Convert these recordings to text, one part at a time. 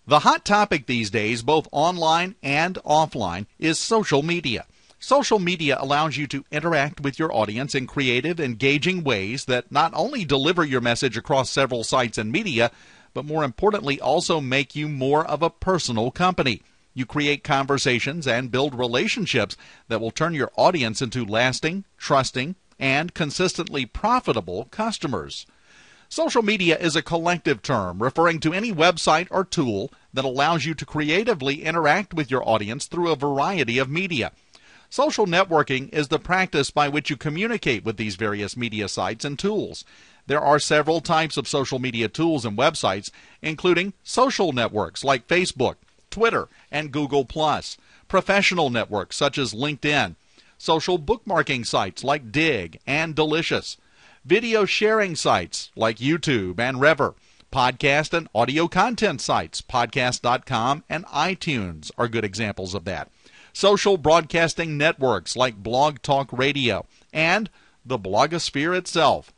The hot topic these days, both online and offline, is social media. Social media allows you to interact with your audience in creative, engaging ways that not only deliver your message across several sites and media, but more importantly also make you more of a personal company. You create conversations and build relationships that will turn your audience into lasting, trusting, and consistently profitable customers. Social media is a collective term referring to any website or tool that allows you to creatively interact with your audience through a variety of media. Social networking is the practice by which you communicate with these various media sites and tools. There are several types of social media tools and websites, including social networks like Facebook, Twitter, and Google+, professional networks such as LinkedIn, social bookmarking sites like Digg and Delicious, video sharing sites like YouTube and Rever, podcast and audio content sites, podcast.com and iTunes are good examples of that, social broadcasting networks like Blog Talk Radio, and the blogosphere itself.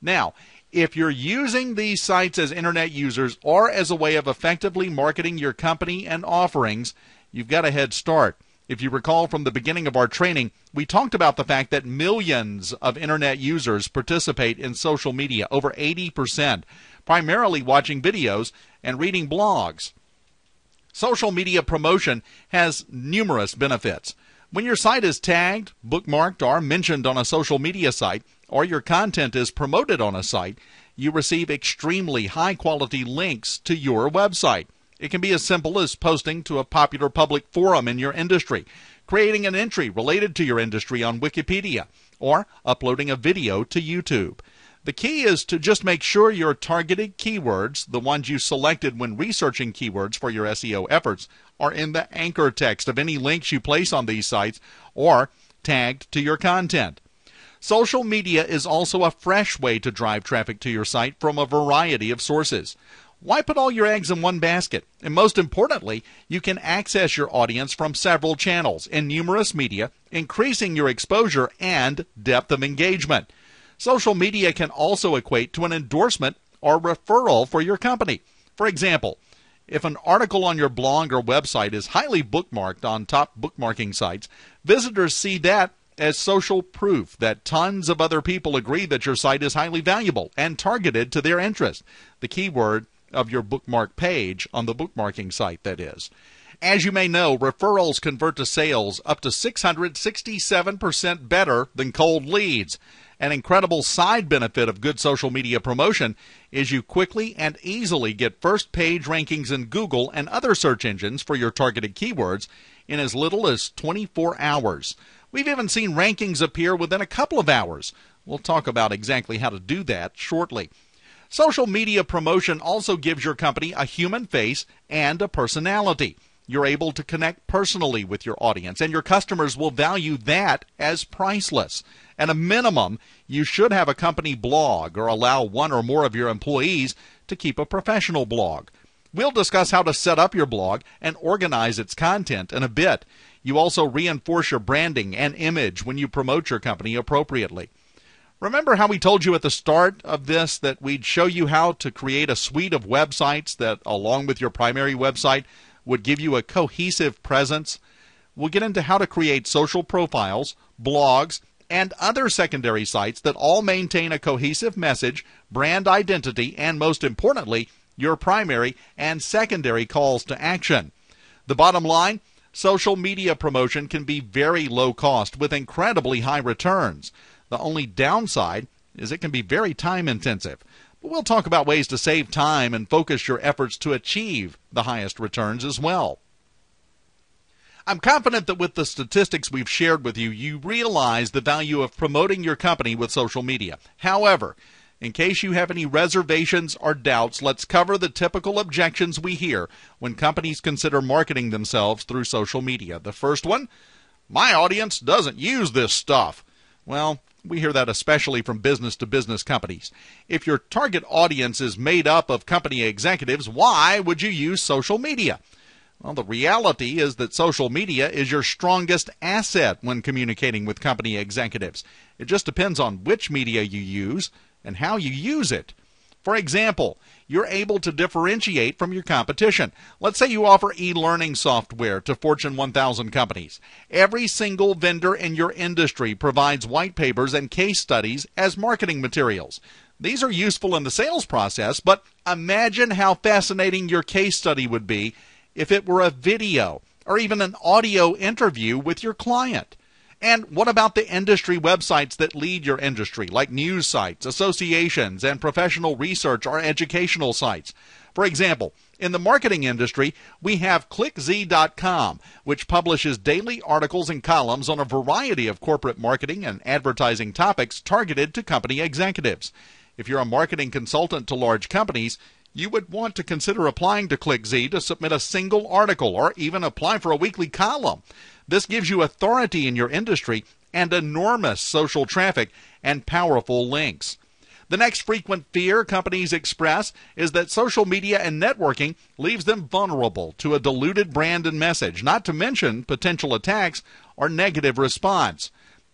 Now, if you're using these sites as internet users or as a way of effectively marketing your company and offerings, you've got a head start. If you recall from the beginning of our training, we talked about the fact that millions of internet users participate in social media, over 80%, primarily watching videos and reading blogs. Social media promotion has numerous benefits. When your site is tagged, bookmarked, or mentioned on a social media site, or your content is promoted on a site, you receive extremely high-quality links to your website. It can be as simple as posting to a popular public forum in your industry, creating an entry related to your industry on Wikipedia, or uploading a video to YouTube. The key is to just make sure your targeted keywords, the ones you selected when researching keywords for your SEO efforts, are in the anchor text of any links you place on these sites or tagged to your content. Social media is also a fresh way to drive traffic to your site from a variety of sources. Why put all your eggs in one basket? And most importantly, you can access your audience from several channels in numerous media, increasing your exposure and depth of engagement. Social media can also equate to an endorsement or referral for your company. For example, if an article on your blog or website is highly bookmarked on top bookmarking sites, visitors see that as social proof that tons of other people agree that your site is highly valuable and targeted to their interest. The keyword of your bookmark page on the bookmarking site, that is. As you may know, referrals convert to sales up to 667% better than cold leads. An incredible side benefit of good social media promotion is you quickly and easily get first page rankings in Google and other search engines for your targeted keywords in as little as 24 hours. We've even seen rankings appear within a couple of hours. We'll talk about exactly how to do that shortly. Social media promotion also gives your company a human face and a personality. You're able to connect personally with your audience, and your customers will value that as priceless. At a minimum, you should have a company blog or allow one or more of your employees to keep a professional blog. We'll discuss how to set up your blog and organize its content in a bit. You also reinforce your branding and image when you promote your company appropriately. Remember how we told you at the start of this that we'd show you how to create a suite of websites that, along with your primary website, would give you a cohesive presence? We'll get into how to create social profiles, blogs, and other secondary sites that all maintain a cohesive message, brand identity, and most importantly, your primary and secondary calls to action. The bottom line, social media promotion can be very low cost with incredibly high returns. The only downside is it can be very time intensive. But we'll talk about ways to save time and focus your efforts to achieve the highest returns as well. I'm confident that with the statistics we've shared with you, you realize the value of promoting your company with social media. However, in case you have any reservations or doubts, let's cover the typical objections we hear when companies consider marketing themselves through social media. The first one, my audience doesn't use this stuff. Well, we hear that especially from business-to-business companies. If your target audience is made up of company executives, why would you use social media? Well, the reality is that social media is your strongest asset when communicating with company executives. It just depends on which media you use and how you use it. For example, you're able to differentiate from your competition. Let's say you offer e-learning software to Fortune 1000 companies. Every single vendor in your industry provides white papers and case studies as marketing materials. These are useful in the sales process, but imagine how fascinating your case study would be if it were a video or even an audio interview with your client. And what about the industry websites that lead your industry, like news sites, associations, and professional research or educational sites? For example, in the marketing industry, we have ClickZ.com, which publishes daily articles and columns on a variety of corporate marketing and advertising topics targeted to company executives. If you're a marketing consultant to large companies, you would want to consider applying to ClickZ to submit a single article or even apply for a weekly column. This gives you authority in your industry and enormous social traffic and powerful links. The next frequent fear companies express is that social media and networking leaves them vulnerable to a diluted brand and message, not to mention potential attacks or negative response.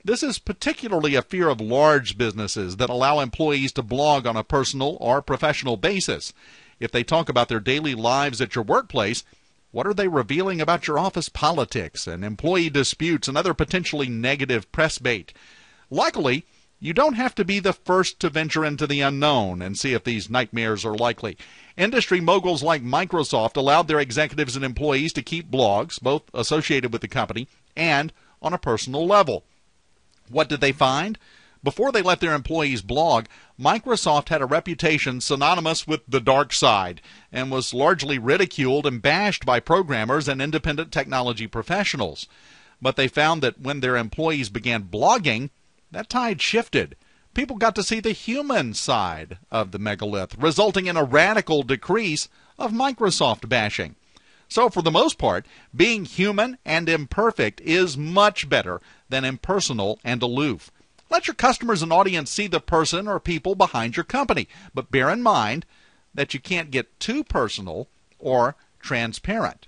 This is particularly a fear of large businesses that allow employees to blog on a personal or professional basis. If they talk about their daily lives at your workplace, what are they revealing about your office politics and employee disputes and other potentially negative press bait? Luckily, you don't have to be the first to venture into the unknown and see if these nightmares are likely. Industry moguls like Microsoft allowed their executives and employees to keep blogs, both associated with the company and on a personal level. What did they find? Before they let their employees blog, Microsoft had a reputation synonymous with the dark side and was largely ridiculed and bashed by programmers and independent technology professionals. But they found that when their employees began blogging, that tide shifted. People got to see the human side of the megalith, resulting in a radical decrease of Microsoft bashing. So for the most part, being human and imperfect is much better than impersonal and aloof. Let your customers and audience see the person or people behind your company, but bear in mind that you can't get too personal or transparent.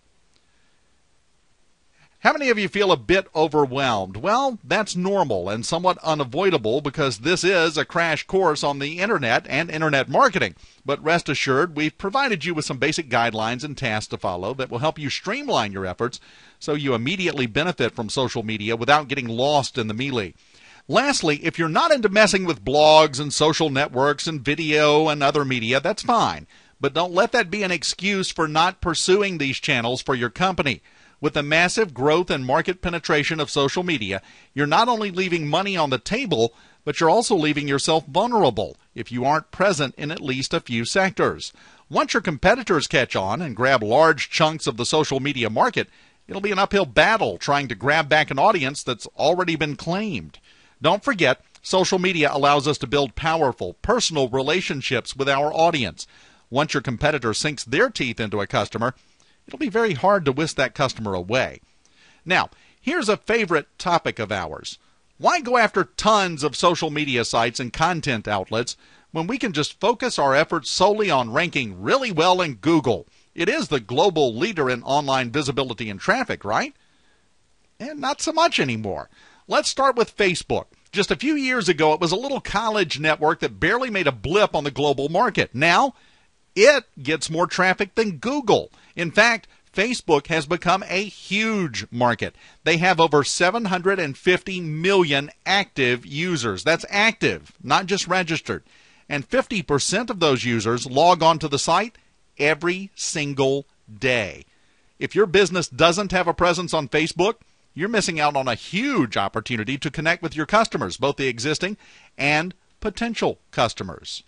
How many of you feel a bit overwhelmed? Well, that's normal and somewhat unavoidable because this is a crash course on the internet and internet marketing. But rest assured, we've provided you with some basic guidelines and tasks to follow that will help you streamline your efforts so you immediately benefit from social media without getting lost in the melee. Lastly, if you're not into messing with blogs and social networks and video and other media, that's fine. But don't let that be an excuse for not pursuing these channels for your company. With the massive growth and market penetration of social media, you're not only leaving money on the table, but you're also leaving yourself vulnerable if you aren't present in at least a few sectors. Once your competitors catch on and grab large chunks of the social media market, it'll be an uphill battle trying to grab back an audience that's already been claimed. Don't forget, social media allows us to build powerful, personal relationships with our audience. Once your competitor sinks their teeth into a customer, it'll be very hard to whisk that customer away. Now, here's a favorite topic of ours. Why go after tons of social media sites and content outlets when we can just focus our efforts solely on ranking really well in Google? It is the global leader in online visibility and traffic, right? And not so much anymore. Let's start with Facebook. Just a few years ago, it was a little college network that barely made a blip on the global market. Now, it gets more traffic than Google. In fact, Facebook has become a huge market. They have over 750 million active users. That's active, not just registered. And 50% of those users log on to the site every single day. If your business doesn't have a presence on Facebook, you're missing out on a huge opportunity to connect with your customers, both the existing and potential customers.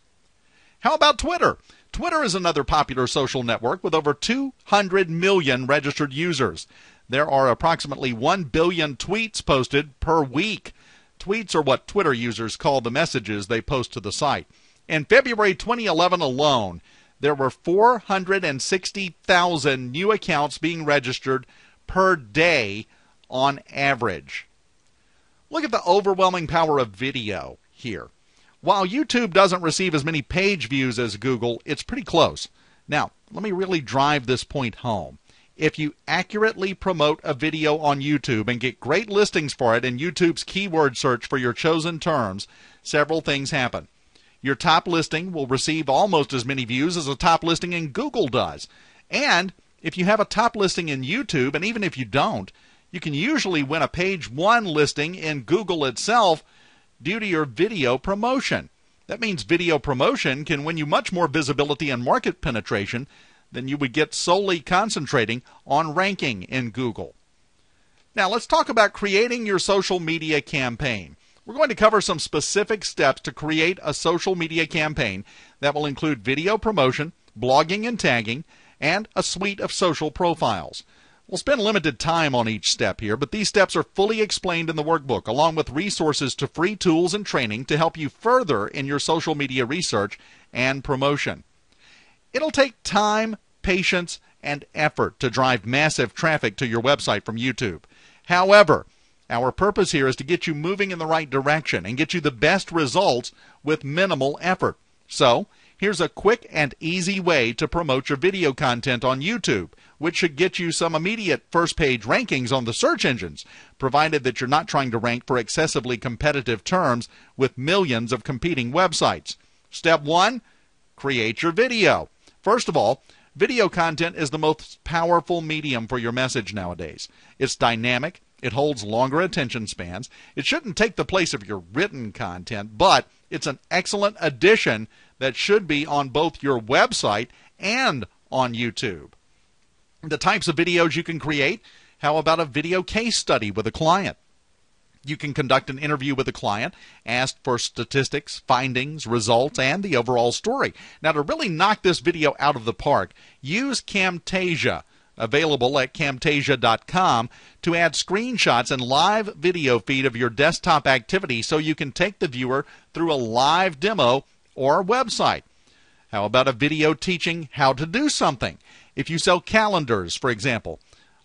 How about Twitter? Twitter is another popular social network with over 200 million registered users. There are approximately 1 billion tweets posted per week. Tweets are what Twitter users call the messages they post to the site. In February 2011 alone, there were 460,000 new accounts being registered per day on average. Look at the overwhelming power of video here. While YouTube doesn't receive as many page views as Google, it's pretty close. Now, let me really drive this point home. If you accurately promote a video on YouTube and get great listings for it in YouTube's keyword search for your chosen terms, several things happen. Your top listing will receive almost as many views as a top listing in Google does. And if you have a top listing in YouTube, and even if you don't, you can usually win a page 1 listing in Google itself due to your video promotion. That means video promotion can win you much more visibility and market penetration than you would get solely concentrating on ranking in Google. Now let's talk about creating your social media campaign. We're going to cover some specific steps to create a social media campaign that will include video promotion, blogging and tagging, and a suite of social profiles. We'll spend limited time on each step here, but these steps are fully explained in the workbook, along with resources to free tools and training to help you further in your social media research and promotion. It'll take time, patience, and effort to drive massive traffic to your website from YouTube. However, our purpose here is to get you moving in the right direction and get you the best results with minimal effort. So, here's a quick and easy way to promote your video content on YouTube, which should get you some immediate first-page rankings on the search engines, provided that you're not trying to rank for excessively competitive terms with millions of competing websites. Step 1, create your video. First of all, video content is the most powerful medium for your message nowadays. It's dynamic. It holds longer attention spans. It shouldn't take the place of your written content, but it's an excellent addition that should be on both your website and on YouTube. The types of videos you can create: how about a video case study with a client? You can conduct an interview with a client, ask for statistics, findings, results, and the overall story. Now, to really knock this video out of the park, use Camtasia, available at Camtasia.com, to add screenshots and live video feed of your desktop activity so you can take the viewer through a live demo or website. How about a video teaching how to do something? If you sell calendars, for example,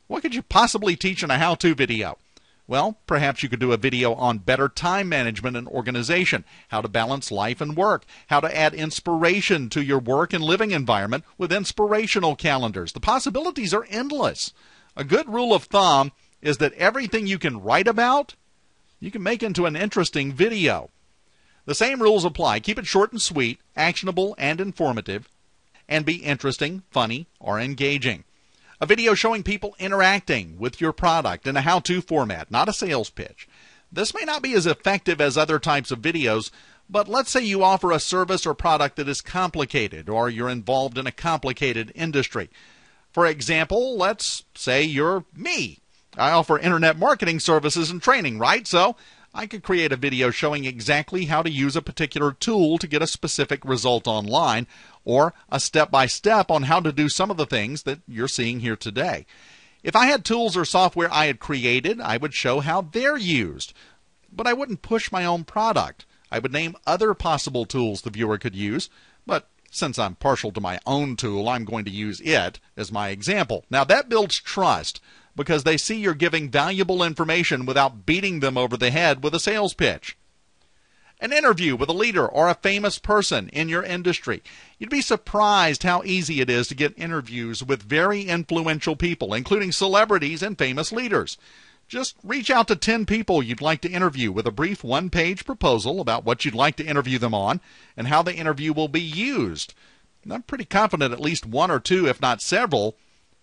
what could you possibly teach in a how-to video? Well, perhaps you could do a video on better time management and organization, how to balance life and work, how to add inspiration to your work and living environment with inspirational calendars. The possibilities are endless. A good rule of thumb is that everything you can write about, you can make into an interesting video. The same rules apply. Keep it short and sweet, actionable and informative, and be interesting, funny, or engaging. A video showing people interacting with your product in a how-to format, not a sales pitch. This may not be as effective as other types of videos, but let's say you offer a service or product that is complicated, or you're involved in a complicated industry. For example, let's say you're me. I offer internet marketing services and training, right? So I could create a video showing exactly how to use a particular tool to get a specific result online, or a step-by-step on how to do some of the things that you're seeing here today. If I had tools or software I had created, I would show how they're used. But I wouldn't push my own product. I would name other possible tools the viewer could use, but since I'm partial to my own tool, I'm going to use it as my example. Now that builds trust, because they see you're giving valuable information without beating them over the head with a sales pitch. An interview with a leader or a famous person in your industry. You'd be surprised how easy it is to get interviews with very influential people, including celebrities and famous leaders. Just reach out to 10 people you'd like to interview with a brief one-page proposal about what you'd like to interview them on and how the interview will be used. And I'm pretty confident at least one or two, if not several,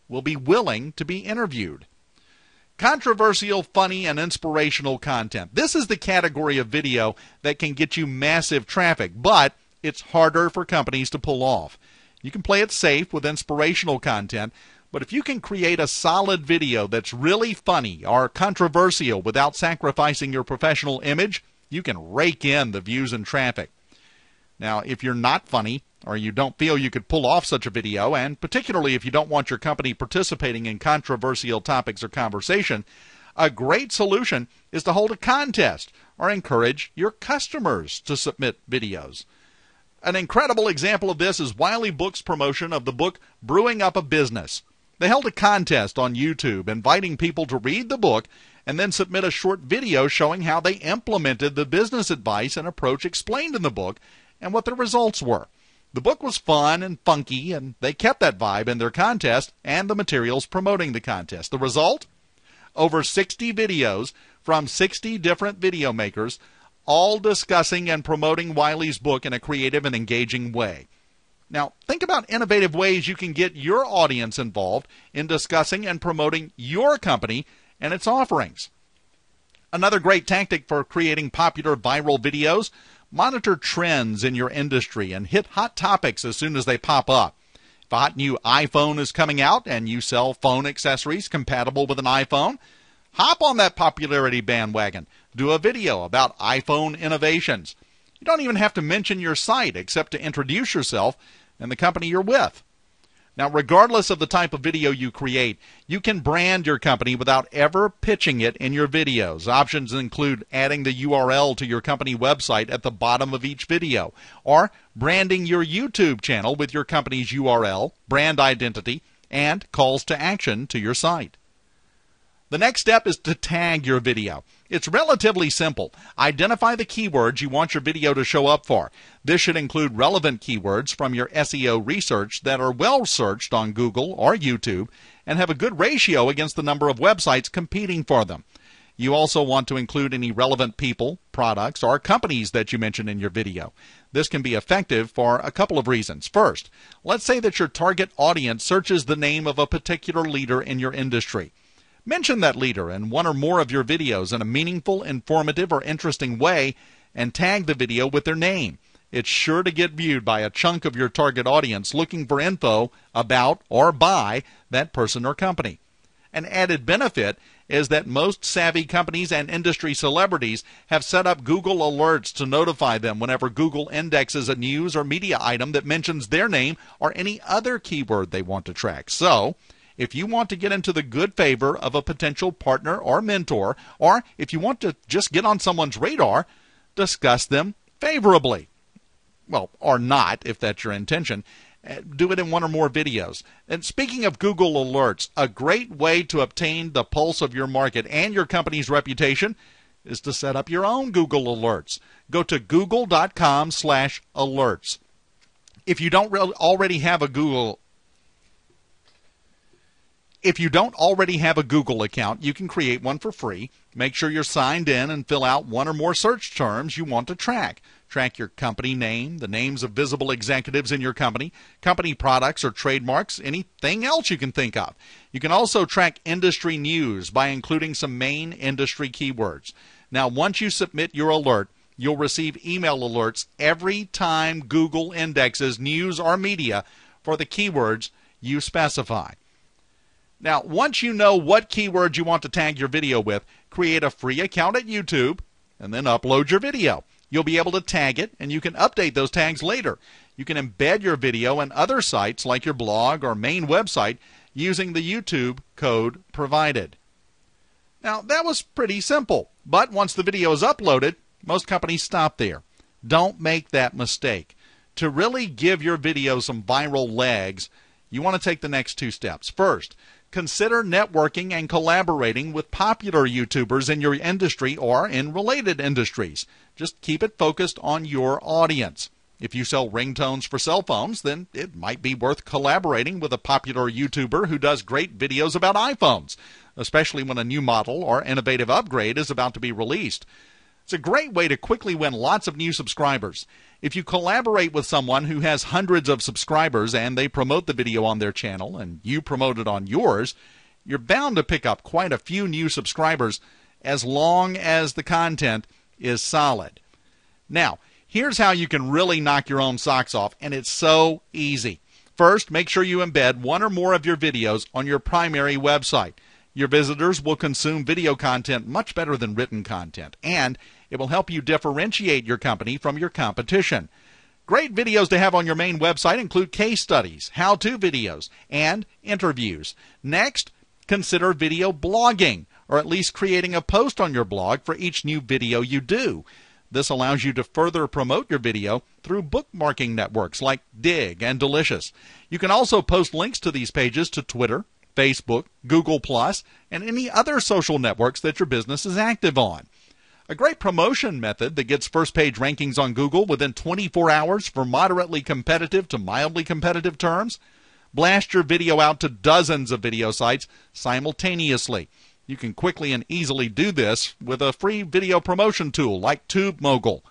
will be willing to be interviewed. Controversial, funny, and inspirational content. This is the category of video that can get you massive traffic, but it's harder for companies to pull off. You can play it safe with inspirational content, but if you can create a solid video that's really funny or controversial without sacrificing your professional image, you can rake in the views and traffic. Now, if you're not funny, or you don't feel you could pull off such a video, and particularly if you don't want your company participating in controversial topics or conversation, a great solution is to hold a contest or encourage your customers to submit videos. An incredible example of this is Wiley Book's promotion of the book Brewing Up a Business. They held a contest on YouTube inviting people to read the book and then submit a short video showing how they implemented the business advice and approach explained in the book and what the results were. The book was fun and funky, and they kept that vibe in their contest and the materials promoting the contest. The result? Over 60 videos from 60 different video makers, all discussing and promoting Wiley's book in a creative and engaging way. Now, think about innovative ways you can get your audience involved in discussing and promoting your company and its offerings. Another great tactic for creating popular viral videos: monitor trends in your industry and hit hot topics as soon as they pop up. If a hot new iPhone is coming out and you sell phone accessories compatible with an iPhone, hop on that popularity bandwagon. Do a video about iPhone innovations. You don't even have to mention your site except to introduce yourself and the company you're with. Now, regardless of the type of video you create, you can brand your company without ever pitching it in your videos. Options include adding the URL to your company website at the bottom of each video, or branding your YouTube channel with your company's URL, brand identity, and calls to action to your site. The next step is to tag your video. It's relatively simple. Identify the keywords you want your video to show up for. This should include relevant keywords from your SEO research that are well searched on Google or YouTube and have a good ratio against the number of websites competing for them. You also want to include any relevant people, products, or companies that you mention in your video. This can be effective for a couple of reasons. First, let's say that your target audience searches the name of a particular leader in your industry. Mention that leader in one or more of your videos in a meaningful, informative, or interesting way, and tag the video with their name. It's sure to get viewed by a chunk of your target audience looking for info about or by that person or company. An added benefit is that most savvy companies and industry celebrities have set up Google alerts to notify them whenever Google indexes a news or media item that mentions their name or any other keyword they want to track. So, if you want to get into the good favor of a potential partner or mentor, or if you want to just get on someone's radar, discuss them favorably. Well, or not, if that's your intention. Do it in one or more videos. And speaking of Google alerts, a great way to obtain the pulse of your market and your company's reputation is to set up your own Google alerts. Go to google.com/alerts. If you don't already have a Google account, you can create one for free. Make sure you're signed in and fill out one or more search terms you want to track. Track your company name, the names of visible executives in your company, company products or trademarks, anything else you can think of. You can also track industry news by including some main industry keywords. Now, once you submit your alert, you'll receive email alerts every time Google indexes news or media for the keywords you specify. Now, once you know what keywords you want to tag your video with, create a free account at YouTube and then upload your video. You'll be able to tag it, and you can update those tags later. You can embed your video in other sites like your blog or main website using the YouTube code provided. Now, that was pretty simple, but once the video is uploaded, most companies stop there. Don't make that mistake. To really give your video some viral legs, you want to take the next two steps. First, consider networking and collaborating with popular YouTubers in your industry or in related industries. Just keep it focused on your audience. If you sell ringtones for cell phones, then it might be worth collaborating with a popular YouTuber who does great videos about iPhones, especially when a new model or innovative upgrade is about to be released. It's a great way to quickly win lots of new subscribers. If you collaborate with someone who has hundreds of subscribers and they promote the video on their channel and you promote it on yours, you're bound to pick up quite a few new subscribers as long as the content is solid. Now, here's how you can really knock your own socks off, and it's so easy. First, make sure you embed one or more of your videos on your primary website. Your visitors will consume video content much better than written content, and it will help you differentiate your company from your competition. Great videos to have on your main website include case studies, how-to videos, and interviews. Next, consider video blogging, or at least creating a post on your blog for each new video you do. This allows you to further promote your video through bookmarking networks like Digg and Delicious. You can also post links to these pages to Twitter, Facebook, Google+, and any other social networks that your business is active on. A great promotion method that gets first-page rankings on Google within 24 hours for moderately competitive to mildly competitive terms. Blast your video out to dozens of video sites simultaneously. You can quickly and easily do this with a free video promotion tool like TubeMogul.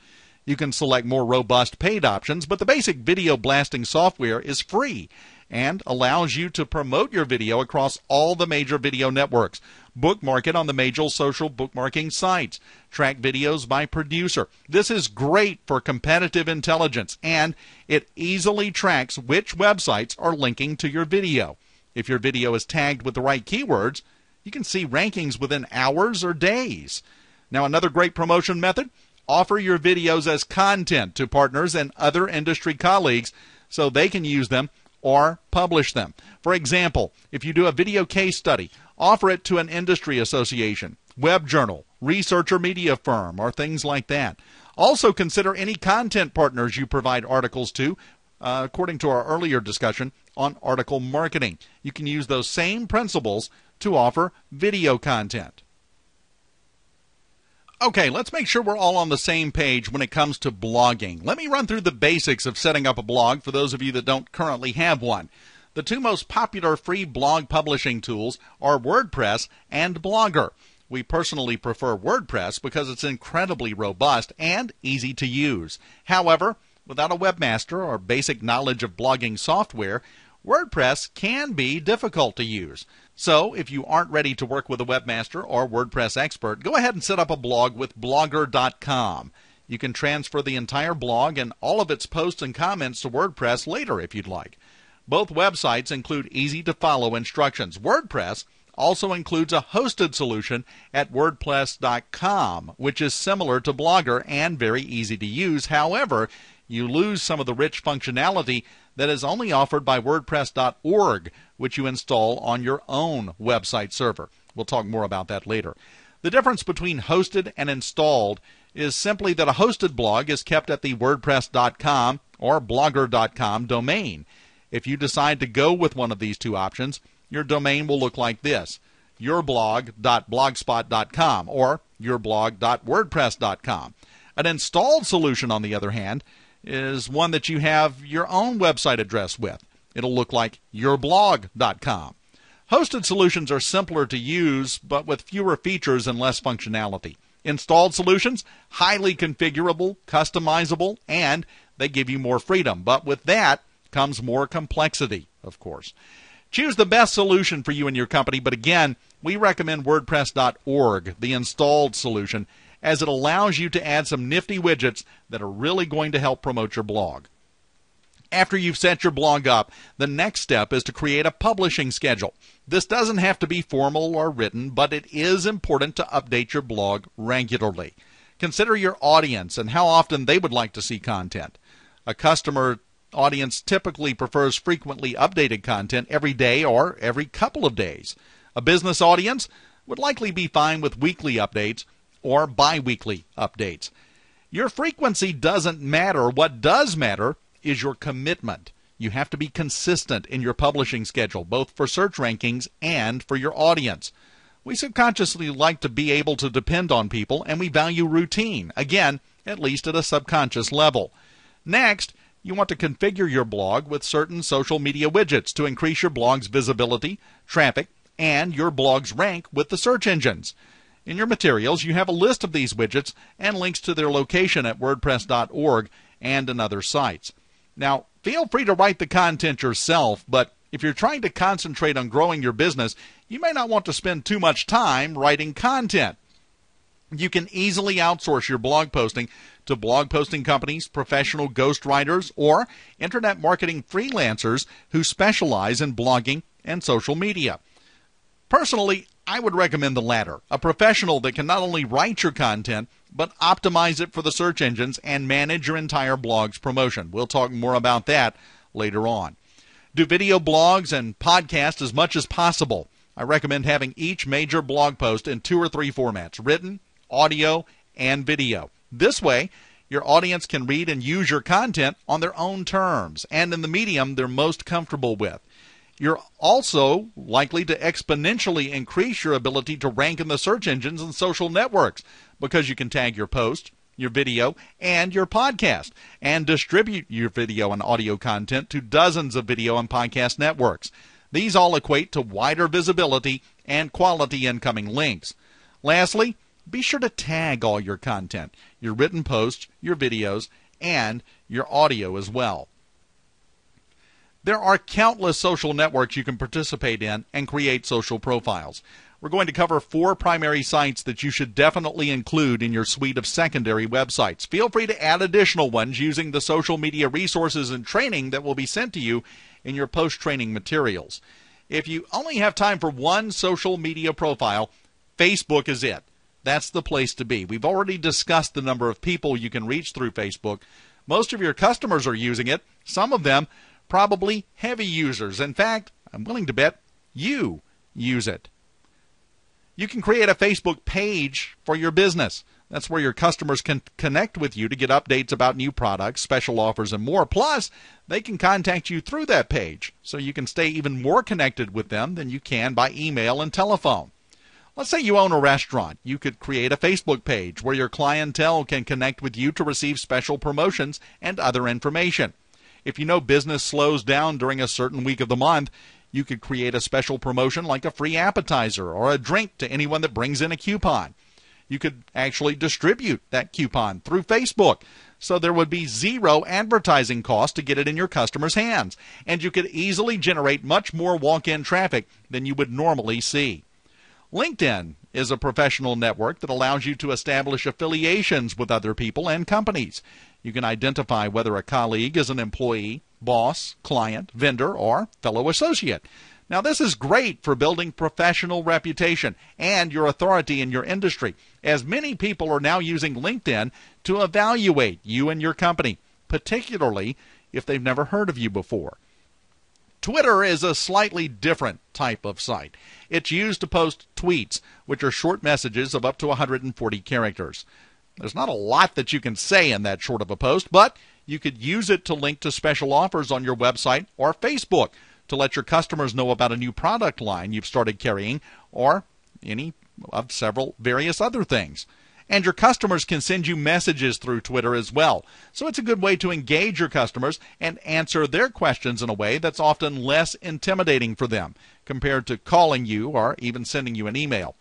You can select more robust paid options, but the basic video blasting software is free and allows you to promote your video across all the major video networks, bookmark it on the major social bookmarking sites, track videos by producer. This is great for competitive intelligence, and it easily tracks which websites are linking to your video. If your video is tagged with the right keywords, you can see rankings within hours or days. Now, another great promotion method: offer your videos as content to partners and other industry colleagues so they can use them or publish them. For example, if you do a video case study, offer it to an industry association, web journal, research or media firm, or things like that. Also consider any content partners you provide articles to, according to our earlier discussion on article marketing. You can use those same principles to offer video content. Okay, let's make sure we're all on the same page when it comes to blogging. Let me run through the basics of setting up a blog for those of you that don't currently have one. The two most popular free blog publishing tools are WordPress and Blogger. We personally prefer WordPress because it's incredibly robust and easy to use. However, without a webmaster or basic knowledge of blogging software, WordPress can be difficult to use. So, if you aren't ready to work with a webmaster or WordPress expert, go ahead and set up a blog with Blogger.com. You can transfer the entire blog and all of its posts and comments to WordPress later if you'd like. Both websites include easy-to-follow instructions. WordPress also includes a hosted solution at WordPress.com, which is similar to Blogger and very easy to use. However, you lose some of the rich functionality that is only offered by WordPress.org, which you install on your own website server. We'll talk more about that later. The difference between hosted and installed is simply that a hosted blog is kept at the WordPress.com or Blogger.com domain. If you decide to go with one of these two options, your domain will look like this: yourblog.blogspot.com or yourblog.wordpress.com. An installed solution, on the other hand, is one that you have your own website address with. It'll look like yourblog.com. Hosted solutions are simpler to use, but with fewer features and less functionality. Installed solutions, highly configurable, customizable, and they give you more freedom. But with that comes more complexity, of course. Choose the best solution for you and your company, but again, we recommend WordPress.org, the installed solution, as it allows you to add some nifty widgets that are really going to help promote your blog. After you've set your blog up, the next step is to create a publishing schedule. This doesn't have to be formal or written, but it is important to update your blog regularly. Consider your audience and how often they would like to see content. A customer audience typically prefers frequently updated content every day or every couple of days. A business audience would likely be fine with weekly updates or bi-weekly updates. Your frequency doesn't matter. What does matter is your commitment. You have to be consistent in your publishing schedule, both for search rankings and for your audience. We subconsciously like to be able to depend on people, and we value routine, again, at least at a subconscious level. Next, you want to configure your blog with certain social media widgets to increase your blog's visibility, traffic, and your blog's rank with the search engines. In your materials, you have a list of these widgets and links to their location at WordPress.org and in other sites. Now, feel free to write the content yourself, but if you're trying to concentrate on growing your business, you may not want to spend too much time writing content. You can easily outsource your blog posting to blog posting companies, professional ghostwriters, or internet marketing freelancers who specialize in blogging and social media. Personally, I would recommend the latter, a professional that can not only write your content, but optimize it for the search engines and manage your entire blog's promotion. We'll talk more about that later on. Do video blogs and podcasts as much as possible. I recommend having each major blog post in 2 or 3 formats: written, audio, and video. This way, your audience can read and use your content on their own terms and in the medium they're most comfortable with. You're also likely to exponentially increase your ability to rank in the search engines and social networks because you can tag your post, your video, and your podcast and distribute your video and audio content to dozens of video and podcast networks. These all equate to wider visibility and quality incoming links. Lastly, be sure to tag all your content, your written posts, your videos, and your audio as well. There are countless social networks you can participate in and create social profiles. We're going to cover 4 primary sites that you should definitely include in your suite of secondary websites. Feel free to add additional ones using the social media resources and training that will be sent to you in your post-training materials. If you only have time for one social media profile, Facebook is it. That's the place to be. We've already discussed the number of people you can reach through Facebook. Most of your customers are using it. Some of them probably heavy users. In fact, I'm willing to bet you use it. You can create a Facebook page for your business. That's where your customers can connect with you to get updates about new products, special offers, and more. Plus, they can contact you through that page, so you can stay even more connected with them than you can by email and telephone. Let's say you own a restaurant. You could create a Facebook page where your clientele can connect with you to receive special promotions and other information. If you know business slows down during a certain week of the month, you could create a special promotion like a free appetizer or a drink to anyone that brings in a coupon. You could actually distribute that coupon through Facebook, so there would be zero advertising cost to get it in your customers' hands, and you could easily generate much more walk-in traffic than you would normally see. LinkedIn is a professional network that allows you to establish affiliations with other people and companies. You can identify whether a colleague is an employee, boss, client, vendor, or fellow associate. Now, this is great for building professional reputation and your authority in your industry, as many people are now using LinkedIn to evaluate you and your company, particularly if they've never heard of you before. Twitter is a slightly different type of site. It's used to post tweets, which are short messages of up to 140 characters. There's not a lot that you can say in that short of a post, but you could use it to link to special offers on your website or Facebook to let your customers know about a new product line you've started carrying or any of several various other things. And your customers can send you messages through Twitter as well. So it's a good way to engage your customers and answer their questions in a way that's often less intimidating for them compared to calling you or even sending you an email.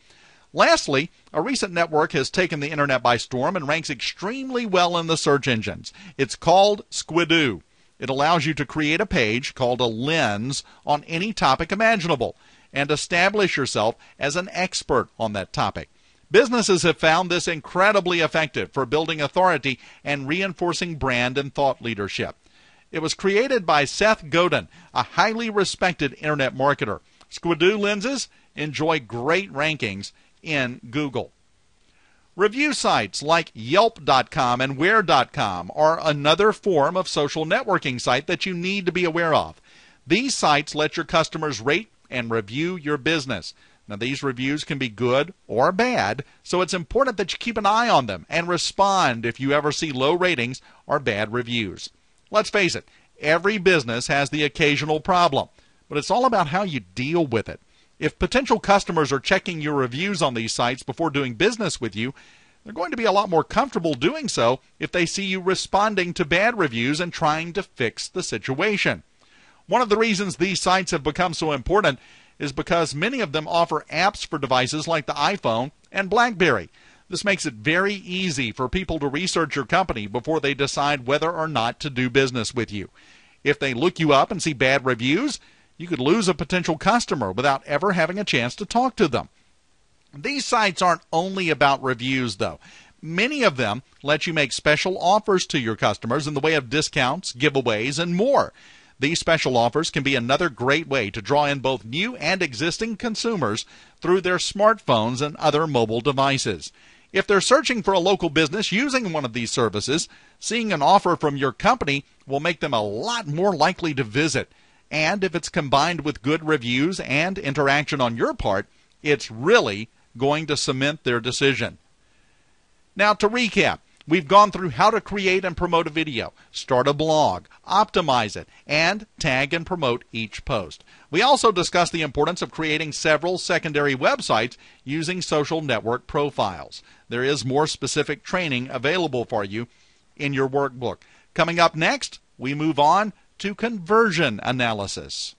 Lastly, a recent network has taken the internet by storm and ranks extremely well in the search engines. It's called Squidoo. It allows you to create a page called a lens on any topic imaginable and establish yourself as an expert on that topic. Businesses have found this incredibly effective for building authority and reinforcing brand and thought leadership. It was created by Seth Godin, a highly respected internet marketer. Squidoo lenses enjoy great rankings in Google. Review sites like Yelp.com and Where.com are another form of social networking site that you need to be aware of. These sites let your customers rate and review your business. Now, these reviews can be good or bad, so it's important that you keep an eye on them and respond if you ever see low ratings or bad reviews. Let's face it, every business has the occasional problem, but it's all about how you deal with it. If potential customers are checking your reviews on these sites before doing business with you, they're going to be a lot more comfortable doing so if they see you responding to bad reviews and trying to fix the situation. One of the reasons these sites have become so important is because many of them offer apps for devices like the iPhone and BlackBerry. This makes it very easy for people to research your company before they decide whether or not to do business with you. If they look you up and see bad reviews, you could lose a potential customer without ever having a chance to talk to them. These sites aren't only about reviews, though. Many of them let you make special offers to your customers in the way of discounts, giveaways, and more. These special offers can be another great way to draw in both new and existing consumers through their smartphones and other mobile devices. If they're searching for a local business using one of these services, seeing an offer from your company will make them a lot more likely to visit. And if it's combined with good reviews and interaction on your part, it's really going to cement their decision. Now, to recap, we've gone through how to create and promote a video, start a blog, optimize it, and tag and promote each post. We also discussed the importance of creating several secondary websites using social network profiles. There is more specific training available for you in your workbook. Coming up next, we move on to conversion analysis.